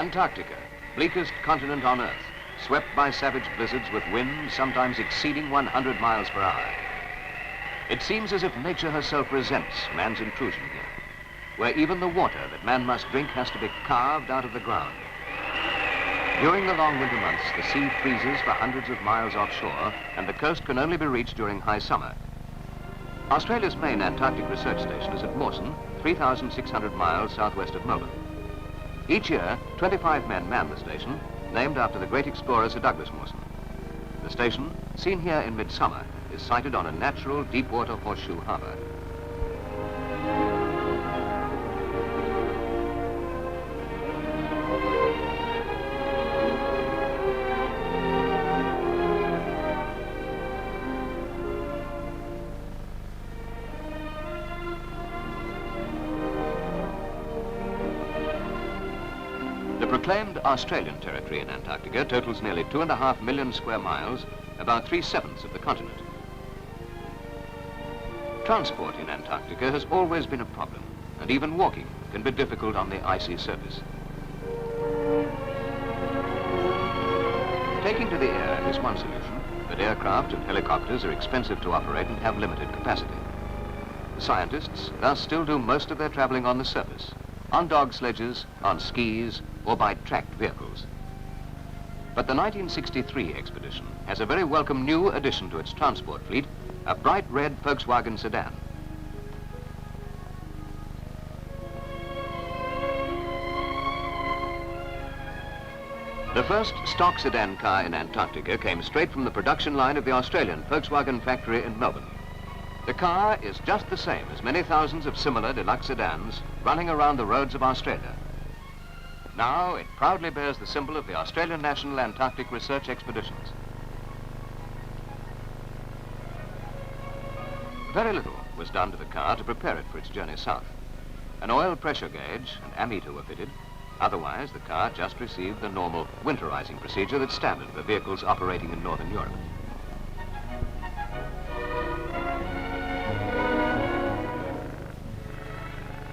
Antarctica, bleakest continent on Earth, swept by savage blizzards with winds sometimes exceeding 100 miles per hour. It seems as if nature herself resents man's intrusion here, where even the water that man must drink has to be carved out of the ground. During the long winter months, the sea freezes for hundreds of miles offshore, and the coast can only be reached during high summer. Australia's main Antarctic research station is at Mawson, 3,600 miles southwest of Melbourne. Each year, 25 men man the station, named after the great explorer Sir Douglas Mawson. The station, seen here in midsummer, is sited on a natural deep-water horseshoe harbour. The proclaimed Australian territory in Antarctica totals nearly 2.5 million square miles, about 3/7 of the continent. Transport in Antarctica has always been a problem, and even walking can be difficult on the icy surface. Taking to the air is one solution, but aircraft and helicopters are expensive to operate and have limited capacity. Scientists thus still do most of their traveling on the surface, on dog sledges, on skis, or by tracked vehicles. But the 1963 expedition has a very welcome new addition to its transport fleet, a bright red Volkswagen sedan. The first stock sedan car in Antarctica came straight from the production line of the Australian Volkswagen factory in Melbourne. The car is just the same as many thousands of similar deluxe sedans running around the roads of Australia. Now it proudly bears the symbol of the Australian National Antarctic Research Expeditions. Very little was done to the car to prepare it for its journey south. An oil pressure gauge and ammeter were fitted. Otherwise, the car just received the normal winterizing procedure that's standard for vehicles operating in Northern Europe.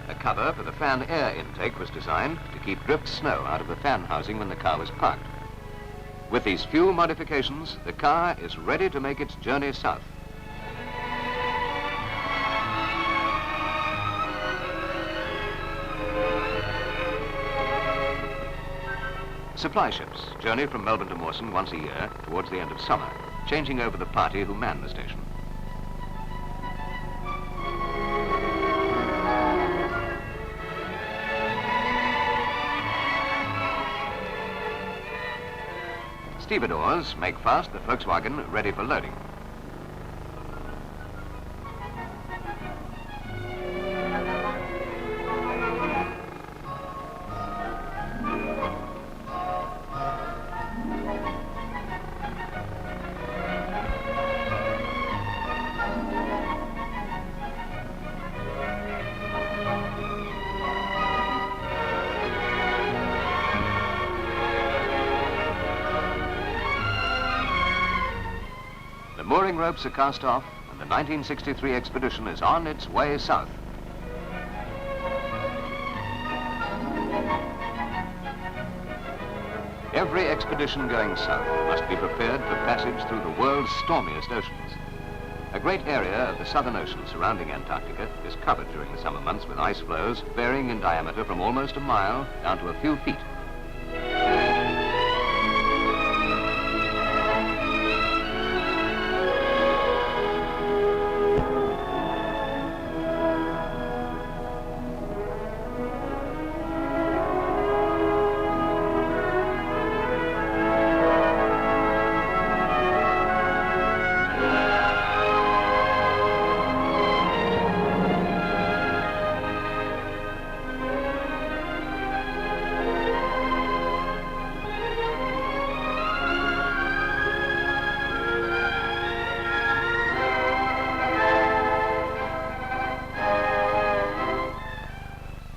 A cover for the fan air intake was designed to keep drift snow out of the fan housing when the car was parked. With these few modifications, the car is ready to make its journey south. Supply ships journey from Melbourne to Mawson once a year towards the end of summer, changing over the party who man the station. Stevedores make fast the Volkswagen ready for loading. The mooring ropes are cast off, and the 1963 expedition is on its way south. Every expedition going south must be prepared for passage through the world's stormiest oceans. A great area of the Southern Ocean surrounding Antarctica is covered during the summer months with ice floes varying in diameter from almost a mile down to a few feet.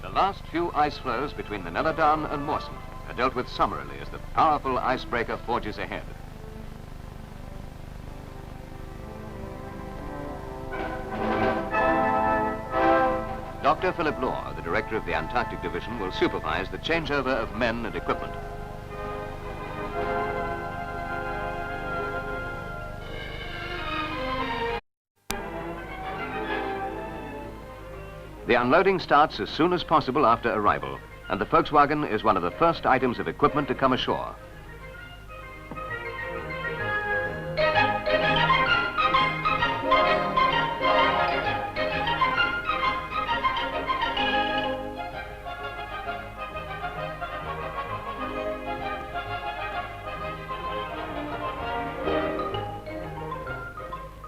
The last few ice floes between the Neladan and Mawson are dealt with summarily as the powerful icebreaker forges ahead. Dr. Philip Law, the director of the Antarctic Division, will supervise the changeover of men and equipment. The unloading starts as soon as possible after arrival, and the Volkswagen is one of the first items of equipment to come ashore.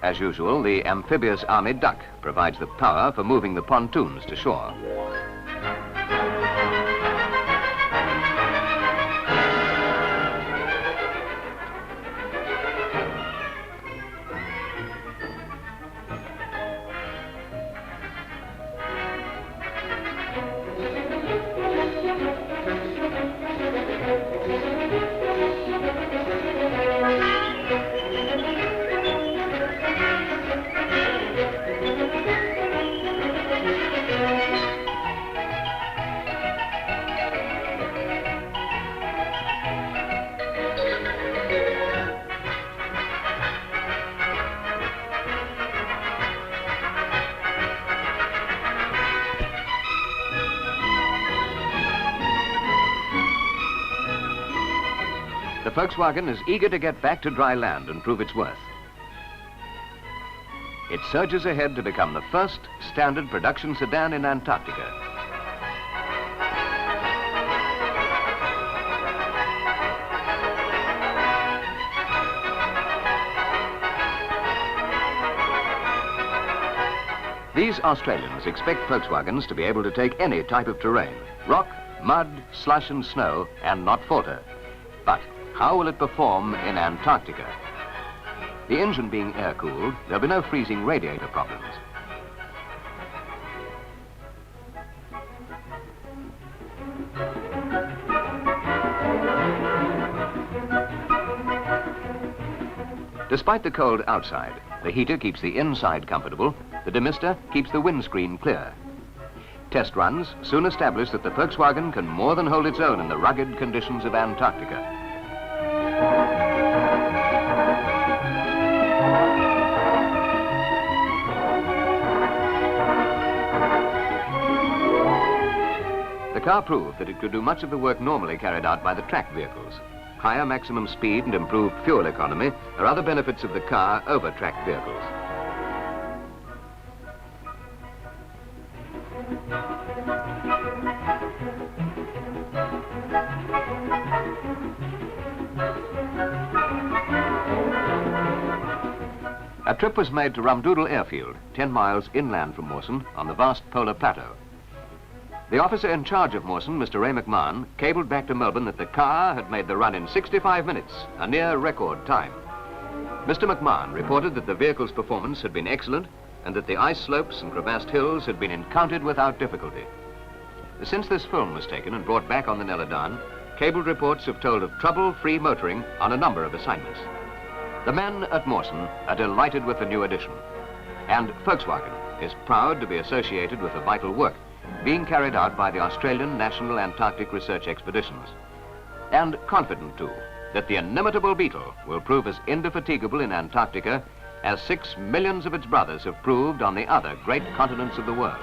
As usual, the amphibious Army duck provides the power for moving the pontoons to shore. The Volkswagen is eager to get back to dry land and prove its worth. It surges ahead to become the first standard production sedan in Antarctica. These Australians expect Volkswagens to be able to take any type of terrain, rock, mud, slush and snow, and not falter. But how will it perform in Antarctica? The engine being air-cooled, there'll be no freezing radiator problems. Despite the cold outside, the heater keeps the inside comfortable, the demister keeps the windscreen clear. Test runs soon establish that the Volkswagen can more than hold its own in the rugged conditions of Antarctica. The car proved that it could do much of the work normally carried out by the track vehicles. Higher maximum speed and improved fuel economy are other benefits of the car over track vehicles. A trip was made to Rumdoodle Airfield, 10 miles inland from Mawson, on the vast polar plateau. The officer in charge of Mawson, Mr. Ray McMahon, cabled back to Melbourne that the car had made the run in 65 minutes, a near record time. Mr. McMahon reported that the vehicle's performance had been excellent and that the ice slopes and crevassed hills had been encountered without difficulty. Since this film was taken and brought back on the Neladan, cabled reports have told of trouble-free motoring on a number of assignments. The men at Mawson are delighted with the new addition, and Volkswagen is proud to be associated with the vital work being carried out by the Australian National Antarctic Research Expeditions, and confident too that the inimitable Beetle will prove as indefatigable in Antarctica as 6 millions of its brothers have proved on the other great continents of the world.